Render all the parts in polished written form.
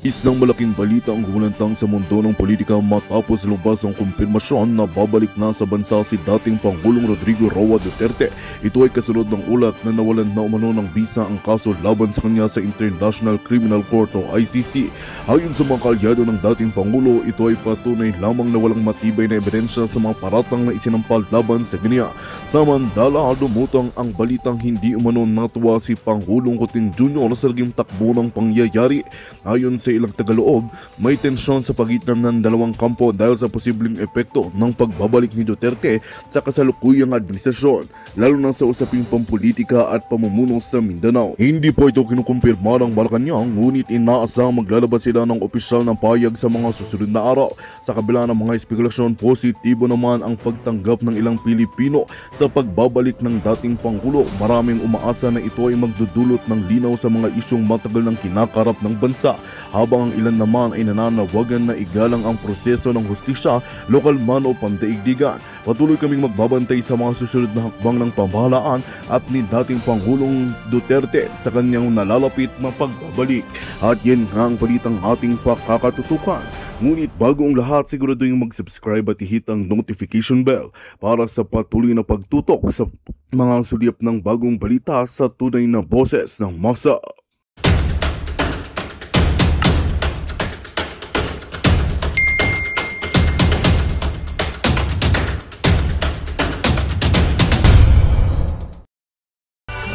Isang malaking balita ang gumulantang sa mundo ng politika matapos lumabas ang kumpirmasyon na babalik na sa bansa si dating Pangulong Rodrigo Roa Duterte. Ito ay kasunod ng ulat na nawalan na umano ng bisa ang kaso laban sa kanya sa International Criminal Court o ICC. Ayon sa mga kaalyado ng dating Pangulo, ito ay patunay lamang na walang matibay na ebidensya sa mga paratang na isinampal laban sa kanya. Samantala, lumutang ang balitang hindi umano natuwa si Pangulong Kuting Jr. sa naging takbo ng pangyayari. Ayon sa ilang tagaloob, may tensyon sa pagitan ng dalawang kampo dahil sa posibleng epekto ng pagbabalik ni Duterte sa kasalukuyang administrasyon, lalo na sa usaping pampolitika at pamumuno sa Mindanao. Hindi po ito kinukumpirma ng Malacanang, ngunit inaasang maglalabas sila ng opisyal na payag sa mga susunod na araw. Sa kabila ng mga espekulasyon, positibo naman ang pagtanggap ng ilang Pilipino sa pagbabalik ng dating Pangulo. Maraming umaasa na ito ay magdudulot ng linaw sa mga isyong matagal ng kinakarap ng bansa, habang ang ilan naman ay nananawagan na igalang ang proseso ng hustisya, lokal man o pandaigdigan. Patuloy kaming magbabantay sa mga susunod na hakbang ng pamahalaan at ni dating Pangulong Duterte sa kanyang nalalapit na pagbabalik. At yan nga ang balitang ating pakakatutukan. Ngunit bago ang lahat, siguraduhin mag-subscribe at i-hit ang notification bell para sa patuloy na pagtutok sa mga sulyap ng bagong balita sa tunay na boses ng masa.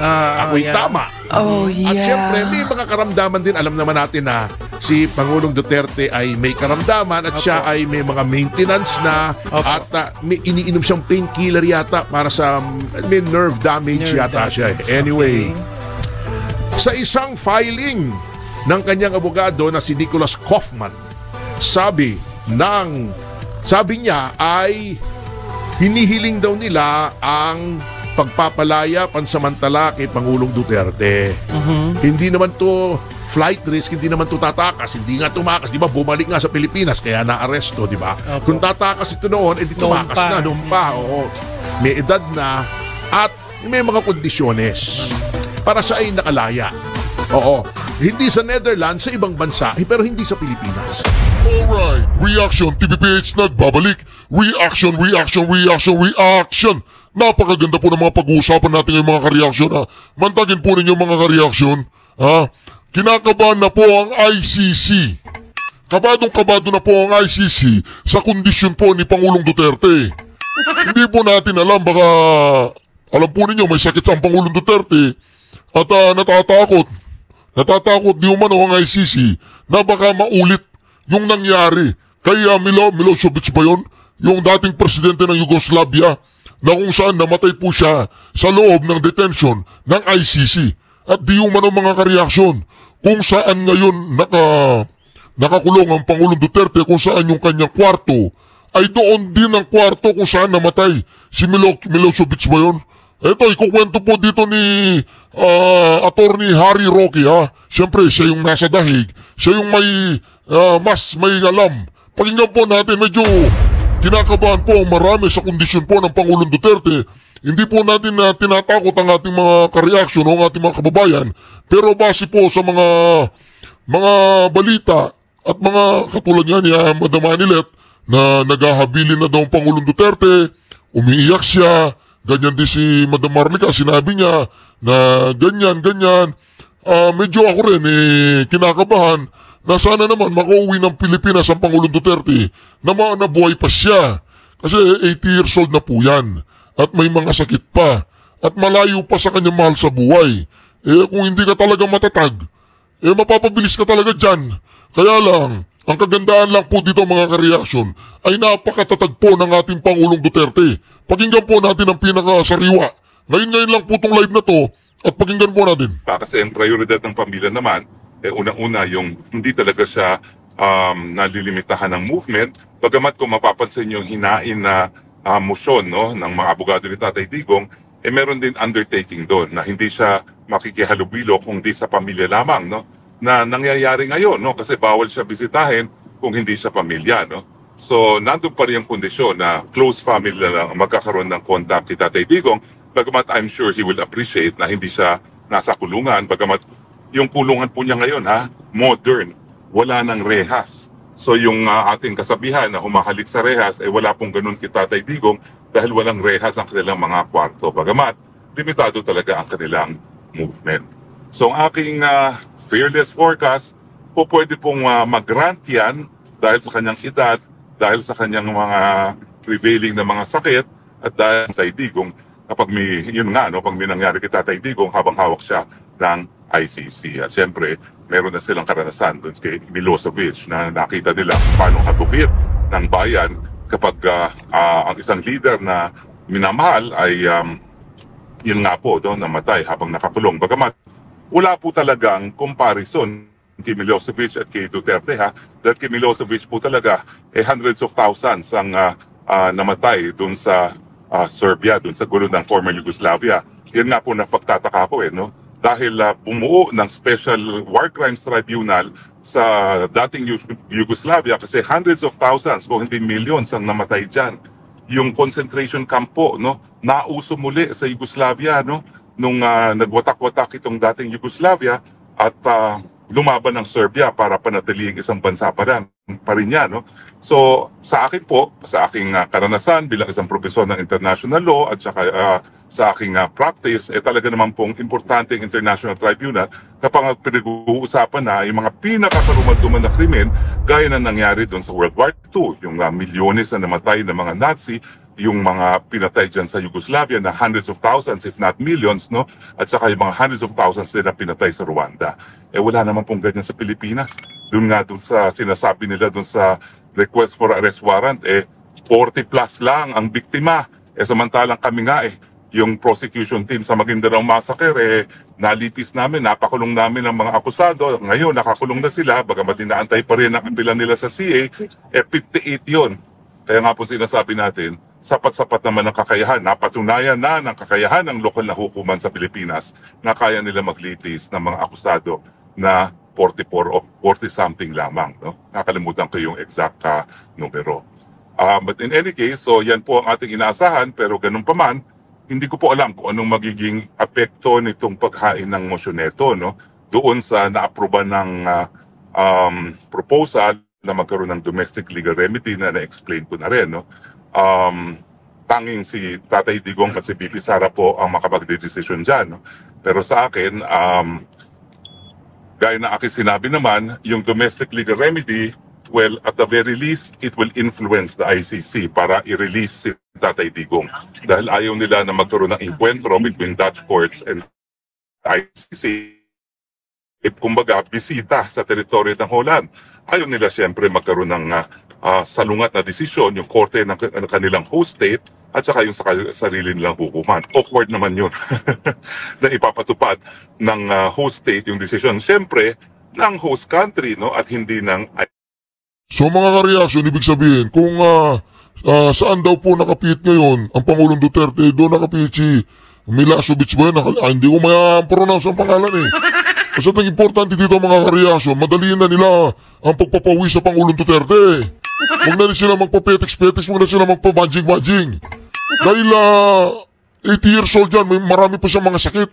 Ako'y tama. Oh, yeah. At syempre, may mga karamdaman din. Alam naman natin na si Pangulong Duterte ay may karamdaman at siya ay may mga maintenance na at may iniinom siyang painkiller yata para sa may nerve damage yata siya. Anyway, sa isang filing ng kanyang abogado na si Nicholas Kaufman, sabi niya ay hinihiling daw nila ang pagpapalaya pansamantala kay Pangulong Duterte. Hindi naman to flight risk, hindi naman to tatakas, hindi nga tumakas, di ba? Bumalik nga sa Pilipinas kaya na-aresto, di ba? Kung tatakas ito noon, edi tumakas na, noon pa. Oo. May edad na at may mga kondisyones para siya ay nakalaya. Oo. Hindi sa Netherlands, sa ibang bansa, pero hindi sa Pilipinas. Alright, Reaction TVPH nagbabalik. Reaction. Napakaganda po ng mga pag-uusapan natin ngayong mga ka-reaction. Mantagin po ninyo mga ka-reaction. Kinakabahan na po ang ICC. Kabadong-kabado na po ang ICC sa kondisyon po ni Pangulong Duterte. Hindi po natin alam, baka alam po ninyo may sakit sa Pangulong Duterte at natatakot di umano ang ICC na baka maulit yung nangyari kay Milosevic ba yun? Yung dating presidente ng Yugoslavia na kung saan namatay po siya sa loob ng detention ng ICC. At di umano mga ka-reaksyon kung saan ngayon nakakulong ang Pangulong Duterte, kung saan yung kanyang kwarto ay doon din ang kwarto kung saan namatay si Milosevic ba yun? Ito, ikukwento po dito ni Attorney Harry Roque. Siyempre, siya yung nasa dahig, siya yung mas may alam. Pakinggan po natin, medyo kinakabahan po ang marami sa kondisyon po ng Pangulong Duterte. Hindi po natin tinatakot ang ating mga ka-reaction o ang ating mga kababayan. Pero base po sa mga balita at mga katulad nga ni Madam Anilet na naghahabilin na daw ang Pangulong Duterte, umiiyak siya. Ganyan din si Madam Marlica, sinabi niya na ganyan. Medyo ako rin kinakabahan na sana naman makauwi ng Pilipinas ang Pangulong Duterte na nabuhay pa siya. Kasi 80 years old na po yan. At may mga sakit pa. At malayo pa sa kanyang mahal sa buhay. Kung hindi ka talaga matatag, mapapabilis ka talaga dyan. Kaya lang, ang kagandahan lang po dito mga ka-reaction ay napakatatag po ng ating Pangulong Duterte. Pakinggan po natin ang pinakasariwa. Ngayon lang po itong live na to at pakinggan po natin. Kasi ang prioridad ng pamilya naman, unang-una yung hindi talaga siya nalilimitahan ng movement. Bagamat kung mapapansin yung hinain na motion ng mga abogado ni Tatay Digong, meron din undertaking doon na hindi siya makikihalubilo kung di sa pamilya lamang, na nangyayari ngayon, kasi bawal siya bisitahin kung hindi siya pamilya. So nandun pa rin yung kondisyon na close family lang magkakaroon ng contact kay Tatay Digong. Bagamat I'm sure he will appreciate na hindi siya nasa kulungan, bagamat yung kulungan po niya ngayon, modern. wala ng rehas. So yung ating kasabihan na humahalik sa rehas, wala pong ganun kay Tatay Digong dahil walang rehas ang kanilang mga kwarto. Bagamat, limitado talaga ang kanilang movement. So ang aking fearless forecast, po pwede pong mag-grant yan dahil sa kanyang edad, dahil sa kanyang mga prevailing na mga sakit, at dahil sa Tatay Digong, kapag may, yun nga, no, pag may nangyari kay Tatay Digong, habang hawak siya ng ICC. At siyempre, meron na silang karanasan doon kay Milosevic na nakita nila paano hagupit ng bayan kapag ang isang leader na minamahal ay yun nga po doon namatay habang nakakulong. Bagamat wala po talagang comparison kay Milosevic at kay Duterte dahil kay Milosevic po talaga hundreds of thousands ang namatay doon sa Serbia, doon sa gulo ng former Yugoslavia. Yan nga po napagtataka ko no? Dahil bumuo ng Special War Crimes Tribunal sa dating Yugoslavia kasi hundreds of thousands kung hindi millions ang namatay dyan. Yung concentration camp po, no, nauso muli sa Yugoslavia no, nung nagwatak-watak itong dating Yugoslavia at lumaban ng Serbia para panatiling isang bansa pa rin yan. No? So sa akin po, sa aking karanasan bilang isang profesor ng international law at saka sa aking practice, talaga naman pong importante ang International Tribunal kapag pinag-uusapan na yung mga pinakakarumad-duman na krimen gaya na nangyari doon sa World War II, yung milyones na namatay ng mga Nazi, yung mga pinatay dyan sa Yugoslavia na hundreds of thousands if not millions, no? At saka yung mga hundreds of thousands din na pinatay sa Rwanda. Wala naman pong ganyan sa Pilipinas. Doon nga doon sa sinasabi nila doon sa request for arrest warrant, 40 plus lang ang biktima. Samantalang kami nga yung prosecution team sa Maguindanao Massacre, nalitis namin, napakulong namin ang mga akusado. Ngayon, nakakulong na sila, bagamat inaantay pa rin ang kapila nila sa CA, 58 yun. Kaya nga po sinasabi natin, sapat-sapat naman ang kakayahan. Napatunayan na ng kakayahan ng lokal na hukuman sa Pilipinas na kaya nila maglitis ng mga akusado na 44 o 40-something lamang. No? Nakalimutan ko yung exact numero. But in any case, so yan po ang ating inaasahan, pero ganun pa man, hindi ko po alam kung anong magiging apekto nitong paghain ng motion neto, no? Doon sa naaproba ng proposal na magkaroon ng domestic legal remedy na na-explain ko na rin. No? Tanging si Tatay Digong at si BP Sara po ang makapag-decision dyan. No? Pero sa akin, gaya na aking sinabi naman, yung domestic legal remedy, well, at the very least, it will influence the ICC para i-release si Tatay Digong. Dahil ayaw nila na magkaroon ng encuentro between Dutch courts and ICC. Kumbaga, bisita sa teritoryo ng Holland. Ayaw nila siyempre magkaroon ng salungat na desisyon, yung korte ng kanilang host state at saka yung sa sarili nilang hukuman. Awkward naman yun na ipapatupad ng host state yung desisyon. Siyempre, ng host country, no, at hindi ng So mga kareaksyon, ibig sabihin, kung saan daw po nakapit ngayon ang Pangulong Duterte, doon nakapit si Milosevic ba yun? Hindi ko ma-pronounce ang pangalan Kasi ang importante dito mga kareaksyon, madaliin na nila ang pagpapawi sa Pangulong Duterte. Huwag na rin sila magpa-petiks-petiks, huwag na sila magpa-badging-badging. Dahil 80 years old yan, may marami pa siyang mga sakit.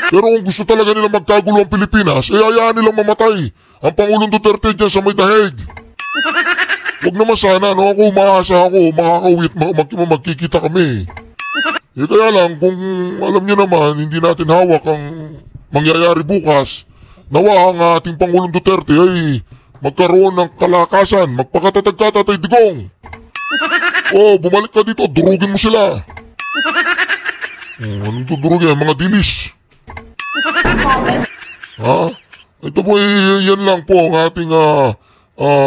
Pero kung gusto talaga nila magkagulo ang Pilipinas, hayaan nilang mamatay ang Pangulong Duterte dyan sa may dahig. Huwag naman sana, no? Ako, umaasa ako, makakawit, magkikita kami. Kaya lang, kung alam niyo naman, hindi natin hawak ang mangyayari bukas, nawa ang ating Pangulong Duterte ay magkaroon ng kalakasan, magpakatatag ka, Tatay Digong. Bumalik ka dito, durugin mo sila. Anong tudurugin? Mga dilis. Ito po yan lang po ang ating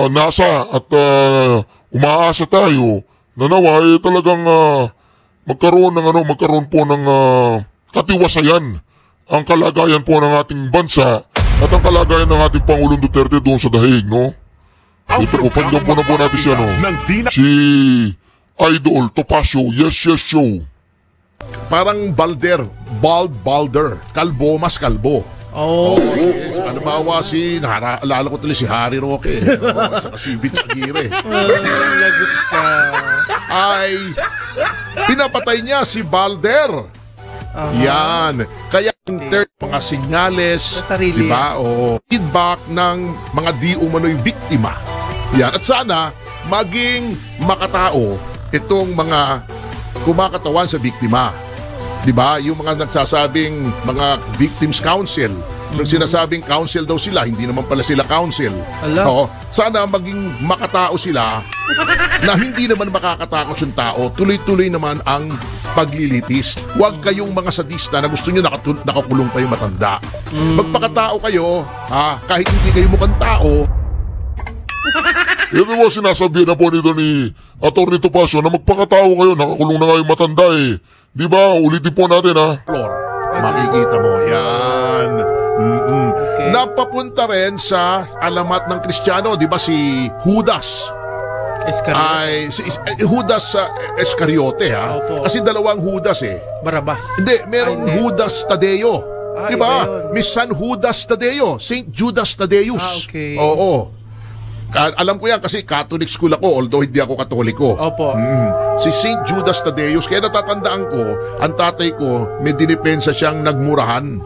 nasa at umaasa tayo na nawa talagang magkaroon po ng katiwasayan ang kalagayan po ng ating bansa at ang kalagayan ng ating Pangulong Duterte doon sa dahig, no? Ito po, pandiyan po na po natin siya, no? Si Idol Topacio, Yes Show. Parang Balder, kalbo mas kalbo. Yes. Halimbawa naalala ko tuloy si Harry Roque. Saka si Vince Aguirre. Lagot ka. Ay, pinapatay niya si Balder. Yan. Kaya mga sinyales, Sa sarili. diba? O feedback ng mga di umano'y biktima. Yan. At sana maging makatao itong mga kumakatawan sa biktima. Diba? Yung mga nagsasabing mga victims council. Nung sinasabing council daw sila, hindi naman pala sila council. Ala. Oo. Sana maging makatao sila na hindi naman makakatakot yung tao. Tuloy-tuloy naman ang paglilitis. Huwag kayong mga sadista na gusto nyo nakakulong pa yung matanda. Magpakatao kayo, kahit hindi kayo mukhang tao. Ito mo sinasabi na po nito ni Atty. Topacio na magpakatao kayo, nakakulong na nga yung matanda eh. Di ba? Ulitin po natin ha. Floor. Makikita mo. Yan. Okay. Napapunta rin sa alamat ng Kristiyano, di ba si Judas? Judas Iscariote ha. Opo. Kasi dalawang Judas eh. Barabas. Hindi, merong Ay, hindi. Judas Tadeo. Ah, Di ba? iba yun. Miss San Judas Tadeo. Saint Judas Tadeus. Okay. Oo. Alam ko yan kasi Catholic school ako, although hindi ako Katoliko. Opo. Si Saint Judas Tadeus, kaya natatandaan ko, ang tatay ko, may dinipensa siyang nagmurahan.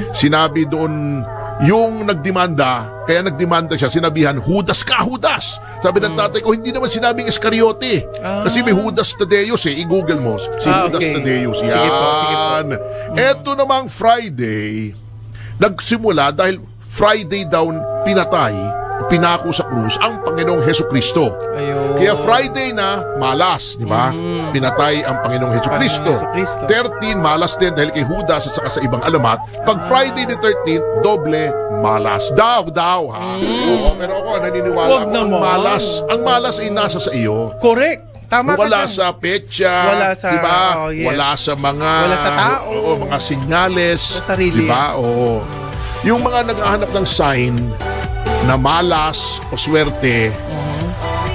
Sinabi doon, yung nagdemanda, kaya nagdemanda siya, sinabihan, Judas ka, Judas! Sabi ng tatay ko, hindi naman sinabing Iscariote. Kasi may Judas Tadeus eh, i-google mo, si Judas okay. Tadeus. Sige po, sige po. Yan. Eto namang Friday, nagsimula dahil Friday daw pinako sa krus ang Panginoong Hesukristo. Ayun. Kaya Friday na, malas, di ba? Pinatay ang Panginoong Hesukristo. Panginoong Hesukristo. 13, malas din dahil kay Judas at saka sa ibang alamat. Pag Friday the 13th, doble malas. Daw, ha? Oo, pero ako naniniwala Wag ako, ang naman. malas ay nasa sa iyo. Correct. Tama ka Wala dyan. sa petsa, Wala sa- di ba? oh, yes. Wala sa mga Wala sa tao. mga sinyales, Sa sarili. di ba? Oo. Yung mga naghahanap ng sign na malas o swerte,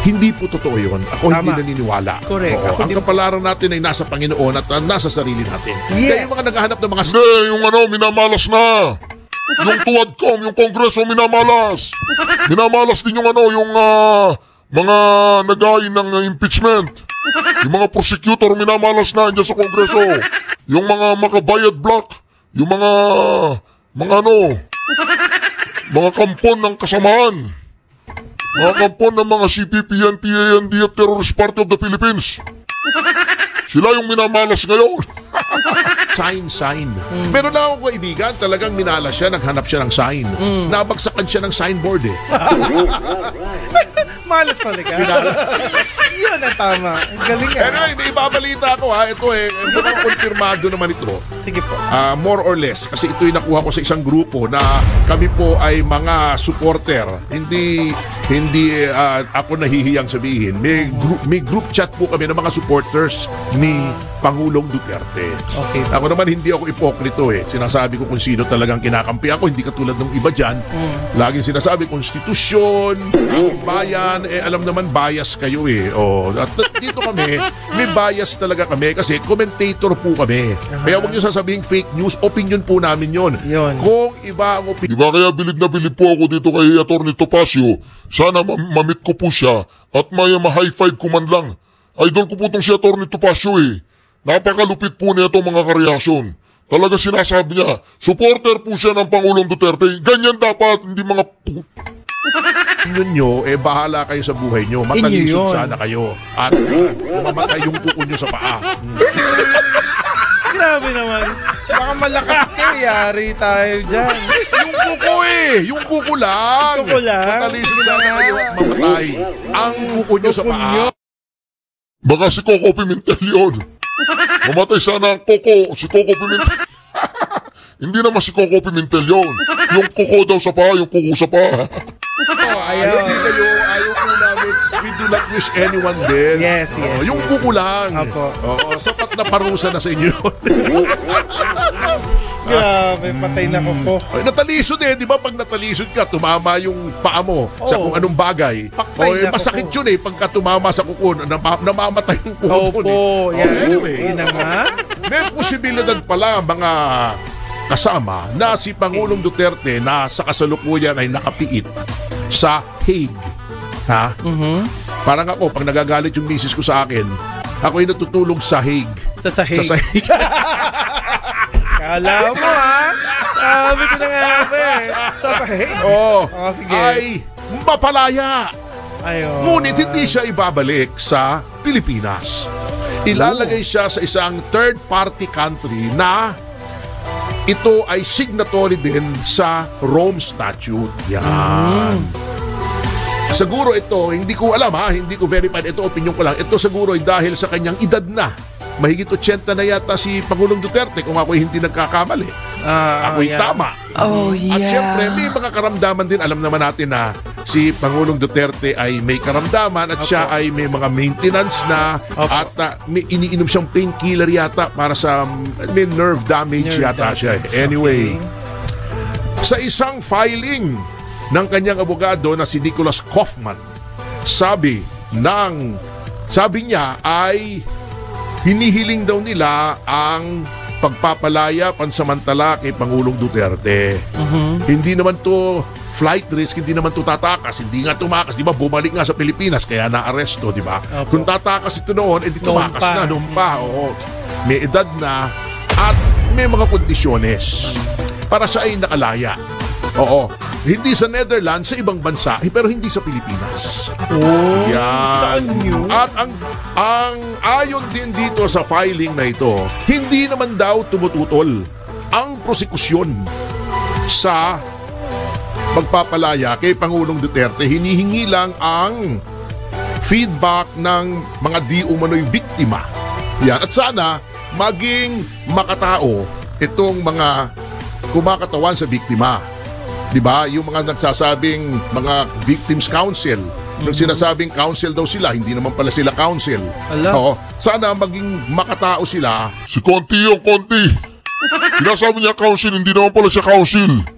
hindi po totoo yun. Ako hindi Tama. naniniwala. Correct. Oo. Ako Ang din- kapalaran natin ay nasa Panginoon at nasa sarili natin. Yes. Kaya yung mga naghahanap ng mga Hindi, yung minamalas na. Yung tuwadcom, yung kongreso, minamalas. Minamalas din yung yung mga nagain ng mga Yung mga prosecutor, minamalas na dyan sa kongreso. Yung mga makabayad block, yung mga kampon ng kasamaan. Mga kampon ng mga CPP, NPA, NDF, Terrorist Party of the Philippines. Sila yung minamalas ngayon. sign. Meron lang ako kaibigan, talagang minala siya, naghanap siya ng sign. Nabagsakan siya ng signboard eh. Malas talaga. Yun ang tama. Ang galing nga. Anyway, may ibabalita ako ha. Ito mukhang konfirmado naman ito. Sige po. More or less, kasi ito'y nakuha ko sa isang grupo na kami po ay mga supporter. Hindi ako nahihiyang sabihin. May group chat po kami ng mga supporters ni Pangulong Duterte. Okay. Ako naman hindi ako ipokrito eh. Sinasabi ko kung sino talagang kinakampi ako, hindi katulad ng iba dyan. Laging sinasabi, konstitusyon, bayan, alam naman bias kayo eh. At dito kami, may bias talaga kami kasi commentator po kami. Kaya huwag niyo sasabing fake news, opinion po namin yon. Yun. Kung iba ang opinion, Diba kaya bilib na bilib po ako dito kay Atty. Topacio. Sana mamit ko po siya at may ma-high five ko man lang. Idol ko po itong si Atty. Topacio eh. Napakalupit po nito mga kareaksyon. Talaga sinasabi niya, supporter po siya ng Pangulong Duterte. Ganyan dapat, hindi mga nyo, bahala kayo sa buhay nyo. Inyo Matalisod yun. sana kayo. At mamatay yung kuko nyo sa paa. Grabe naman. Baka malakas kayo. Yari tayo dyan. Yung kuko yung kuko lang. Kuko lang? Matalisod sana kayo at mamatay. Ang kuko nyo sa paa. Baka si Coco Pimentel yun. Mamatay sana ang Coco, si Coco Pimentel. Hindi naman si Coco Pimentel yun. Yung kuko daw sa paa, yung kuko sa paa. Ayaw. Hindi kayo, ayaw po namin. We do not wish anyone dead. Yes. Yung kuko lang. Apo. Sapat na parusa na sa inyo. Grabe, patay na ko po. Natalisod di ba? Pag natalisod ka, tumama yung paa mo sa Oo. kung anong bagay. Paktay na masakit kuko. yun pagka tumama sa kuko, namamatay yung kuko Opo. dun Yan. Anyway, Yun na nga. may posibilidad pala mga kasama na si Pangulong Duterte na sa kasalukuyan ay nakapiit sa Hague. Ha? Parang ako, pag nagagalit yung misis ko sa akin, ako ay natutulog sa Hague. Sa sahig. Sa Hague. Kala mo ha? Sabi ko na nga ba eh. Sasahin. Sige. Ay mapalaya. Ayun. Ngunit hindi siya ibabalik sa Pilipinas. Ilalagay siya sa isang third-party country na ito ay signatory din sa Rome Statute. Yan. Siguro ito, hindi ko alam hindi ko verified. Ito, opinion ko lang. Ito siguro ay dahil sa kanyang edad na. Mahigit 80 na yata si Pangulong Duterte kung ako'y hindi nagkakamali. Ako'y tama. Oh, yeah. At syempre, may mga karamdaman din. Alam naman natin na si Pangulong Duterte ay may karamdaman at siya ay may mga maintenance na at may iniinom siyang painkiller yata para sa may nerve damage yata siya. Anyway, sa isang filing ng kanyang abogado na si Nicholas Kaufman, sabi niya ay hinihiling daw nila ang pagpapalaya pansamantala kay Pangulong Duterte. Hindi naman to flight risk, hindi naman to tatakas, hindi nga tumakas, di ba? Bumalik nga sa Pilipinas kaya na-aresto, di ba? Kung tatakas ito noon, edi tumakas na, noon pa. Oo. May edad na at may mga kondisyones para siya ay nakalaya. Oo. Hindi sa Netherlands, sa ibang bansa, pero hindi sa Pilipinas. Yan. Saan yun? At ang ayon din dito sa filing na ito, hindi naman daw tumututol ang prosekusyon sa pagpapalaya kay Pangulong Duterte. Hinihingi lang ang feedback ng mga di umano'y biktima. Yan. At sana maging makatao itong mga kumakatawan sa biktima. Diba? Yung mga nagsasabing mga victims council, nung sinasabing council daw sila, hindi naman pala sila council. Oo. Sana maging makatao sila. Si Conti yung Conti. Sinasabi niya council, hindi naman pala siya council.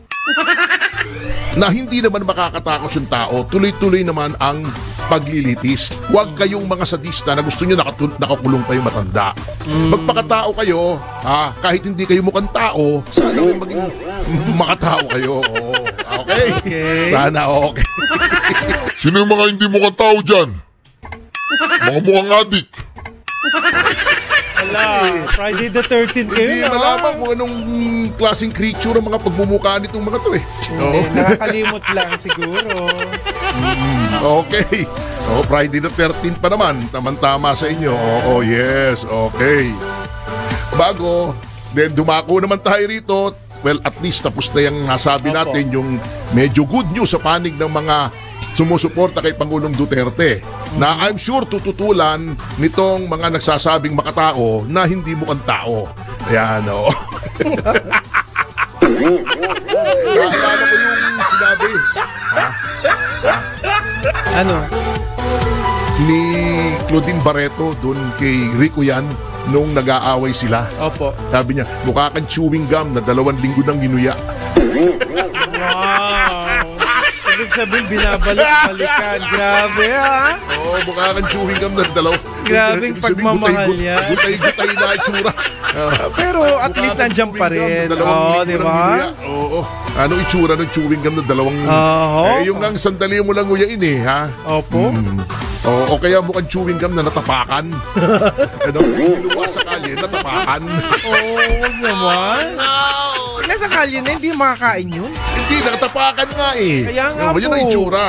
Na hindi naman makakatakot yung tao, tuloy-tuloy naman ang paglilitis. Huwag kayong mga sadista na gusto nyo nakakulong pa yung matanda. Magpakatao kayo, kahit hindi kayo mukhang tao, sana maging makatao kayo. Okay? Sana okay. Sino yung mga hindi mukhang tao dyan? Mga mukhang adik. Friday the 13th kayo Hindi na. malaman kung anong klaseng creature ang mga pagmumukha nitong mga to eh. Nakakalimot lang siguro. Okay. Friday the 13th pa naman. Tama-tama sa inyo. Yes. Okay. Bago, then dumako naman tayo rito. Well, at least tapos na yung nasabi natin yung medyo good news sa panig ng mga sumusuporta kay Pangulong Duterte na I'm sure tututulan nitong mga nagsasabing makatao na hindi mukhang tao. Ayan, Naalala ko yung sinabi. Ano? Ni Claudine Barreto doon kay Rico yan nung nag-aaway sila. Opo. Sabi niya, mukha kang chewing gum na 2 linggo nang ginuya. Wow! Ibig sabihin, binabalik-balikan. Grabe, Mukha kang chewing gum na 2. Grabing pagmamahal yan. Gutay-gutay na itsura. Pero at least nandiyan pa rin. Di ba? Oo. Anong itsura ng chewing gum na 2? Yung nga sandali mo lang nguyain ha? Opo. O kaya mukhang chewing gum na natapakan. Luwa sa kalye, natapakan. Huwag naman. Nasa kalye na, hindi makakain yun. Hindi, nakatapakan nga eh. Kaya nga Yun ang po. itsura.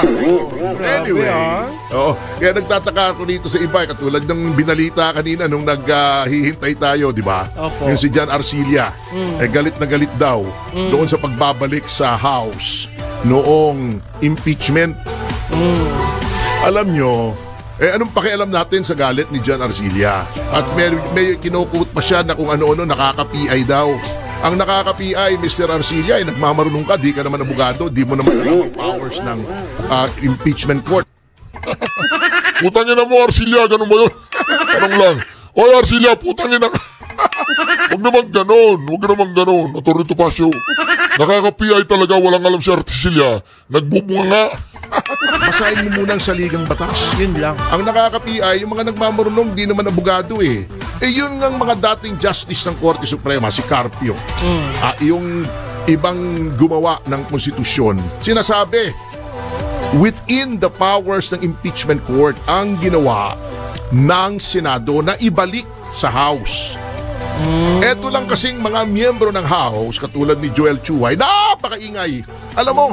Anyway. Grabe, Kaya nagtataka ako dito sa iba, katulad ng binalita kanina nung naghihintay tayo, di ba? Opo. Yung si John Arcilla, galit na galit daw doon sa pagbabalik sa House noong impeachment. Alam nyo, anong pakialam natin sa galit ni John Arcilla? At may kinukut pa siya na kung ano-ano nakaka-PI daw. Ang nakaka-PI, Mr. Arcilla, ay nagmamarunong ka, di ka naman abogado, di mo naman alam ang powers ng impeachment court. Putang ina mo, Arcilla, ganun ba yun? Tanong lang. Oy, Arcilla, putang ina ka. Huwag naman ganon. Atorito Pasio. Nakaka-PI talaga, walang alam si Arcilla. Nagbubunga nga. Basahin mo muna ang saligang batas. Yun lang. Ang nakaka-PI, yung mga nagmamarunong, di naman abogado eh. Yun nga mga dating justice ng Korte Suprema, si Carpio. Yung ibang gumawa ng konstitusyon, sinasabi, within the powers ng impeachment court, ang ginawa ng Senado na ibalik sa House Eto lang kasing mga miyembro ng House, katulad ni Joel Chuay, napakaingay. Alam mo,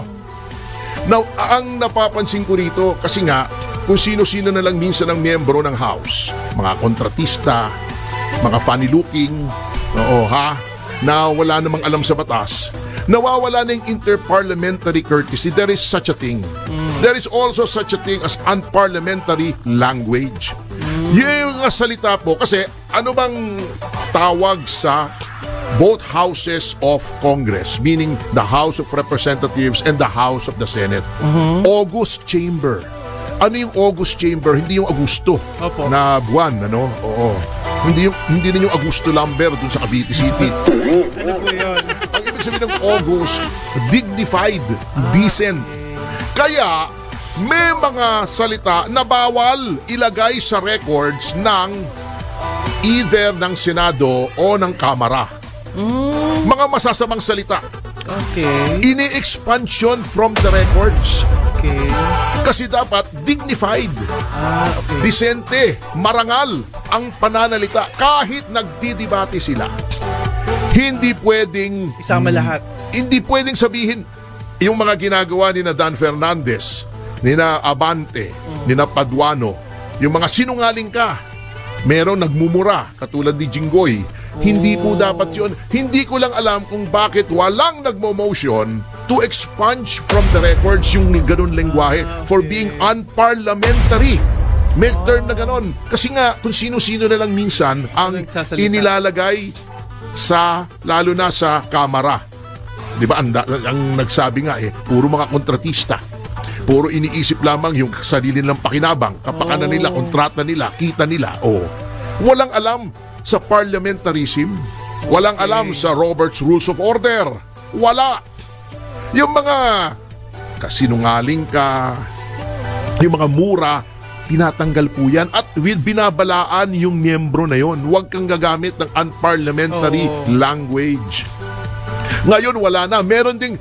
ang napapansin ko rito, kasi nga, kung sino-sino na lang minsan ang miyembro ng House, mga kontratista, mga funny looking, na wala namang alam sa batas, nawawala na yung interparliamentary courtesy. There is such a thing. There is also such a thing as unparliamentary language. Yung salita po, kasi ano bang tawag sa both houses of Congress, meaning the House of Representatives and the House of the Senate? August Chamber. Ano yung August Chamber? Hindi yung Agusto na buwan, ano? Oo. Hindi rin yung Augusto Lambert dun sa Cavite City. Ano po yun? Ang ibig sabihin ng August, dignified, decent. Kaya, may mga salita na bawal ilagay sa records ng either ng Senado o ng Kamara. Mga masasamang salita. Okay. Ini-expansion from the records. Okay. Kasi dapat dignified, Okay. disente, marangal ang pananalita kahit nagdidebate sila. Hindi pwedeng Isama lahat. Hindi pwedeng sabihin yung mga ginagawa ni na Dan Fernandez, ni na Abante, ni na Paduano, yung mga sinungaling ka. Meron nagmumura katulad ni Jinggoy. Hindi po dapat yun. Hindi ko lang alam kung bakit walang nagmo-motion to expunge from the records yung ganun lengguwahe for being unparliamentary. May term na ganun. Kasi nga, kung sino-sino na lang minsan ang Nagsasalita. inilalagay sa, lalo na sa Kamara. Di ba? Ang nagsabi nga puro mga kontratista. Puro iniisip lamang yung sarili nilang pakinabang, kapakanan nila, kontrata nila, kita nila. Walang alam sa parliamentarism. Walang alam sa Robert's Rules of Order. Wala. Yung mga kasinungaling ka, yung mga mura, tinatanggal po yan at binabalaan yung miyembro na yon. Huwag kang gagamit ng unparliamentary language. Ngayon wala na. Meron ding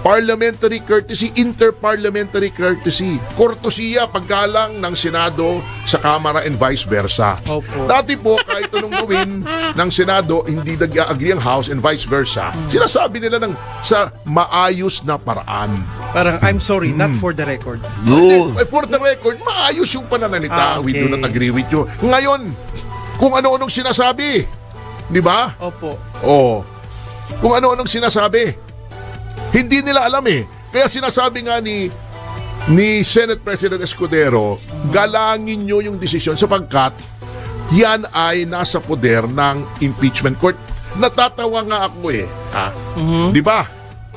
parliamentary courtesy, interparliamentary courtesy. Kortesiya paggalang ng Senado sa Kamara and vice versa. Opo. Dati po, kahit anong gawin ng Senado, hindi nag-agree ang House and vice versa. Sinasabi nila sa maayos na paraan. Parang, I'm sorry, not for the record. Yun. For the record, maayos yung pananalita. We Okay. do not agree with you. Ngayon, kung ano-anong sinasabi. Di ba? Opo. Kung ano-anong sinasabi. Hindi nila alam Kaya sinasabi nga ni Senate President Escudero, galangin nyo yung desisyon sapagkat yan ay nasa poder ng impeachment court. Natatawa nga ako Di ba?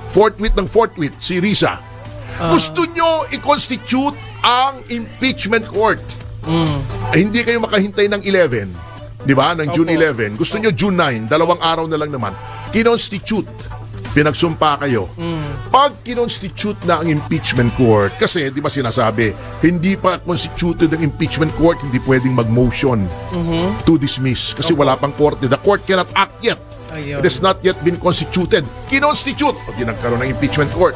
Forthwith si Risa. Gusto nyo i-constitute ang impeachment court. Hindi kayo makahintay ng 11. Di ba? Ng June 11. Gusto nyo June 9. 2 araw na lang naman. Kinonstitute. Pinagsumpa kayo. Pag kinonstitute na ang impeachment court, kasi di ba sinasabi, hindi pa constituted ang impeachment court, hindi pwedeng mag-motion to dismiss. Kasi wala pang korte. The court cannot act yet. Ayun. It has not yet been constituted. Kinonstitute o di nagkaroon ng impeachment court.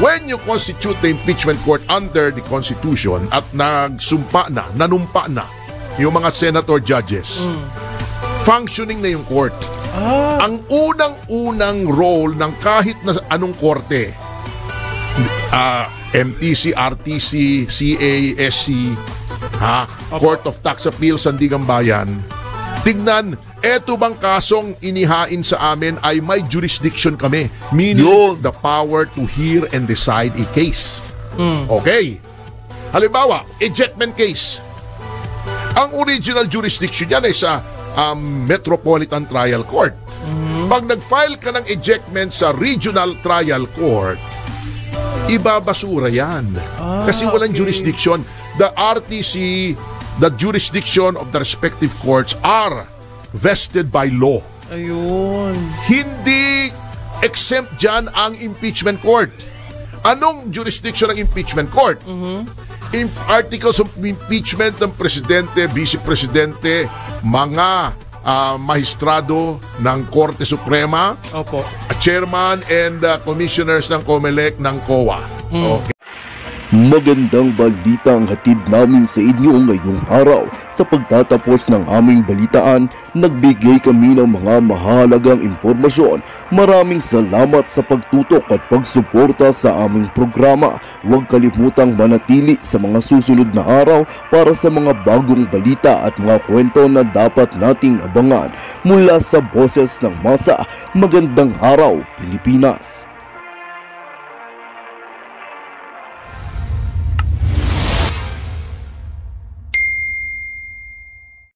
When you constitute the impeachment court under the Constitution at nanumpa na yung mga senator judges, functioning na yung court. Ang unang-unang role ng kahit na anong korte, MTC, RTC, CASC, Court of Tax Appeals, Sandigan Bayan, tignan, eto bang kasong inihain sa amin ay may jurisdiction kami, meaning Yun. the power to hear and decide a case. Okay. Halimbawa, ejectment case. Ang original jurisdiction yan ay sa Metropolitan Trial Court. Pag nag-file ka ng ejectment sa Regional Trial Court, ibabasura yan. Kasi walang jurisdiction. The RTC, the jurisdiction of the respective courts are vested by law. Ayun. Hindi exempt dyan ang impeachment court. Anong jurisdiction ng impeachment court? Articles of impeachment ng presidente, vice-presidente, mga mahistrado ng Korte Suprema, Opo. chairman and commissioners ng COMELEC ng COA. Okay. Magandang balita ang hatid namin sa inyo ngayong araw. Sa pagtatapos ng aming balitaan, nagbigay kami ng mga mahalagang impormasyon. Maraming salamat sa pagtutok at pagsuporta sa aming programa. Huwag kalimutang manatili sa mga susunod na araw para sa mga bagong balita at mga kwento na dapat nating abangan. Mula sa Boses ng Masa, magandang araw Pilipinas!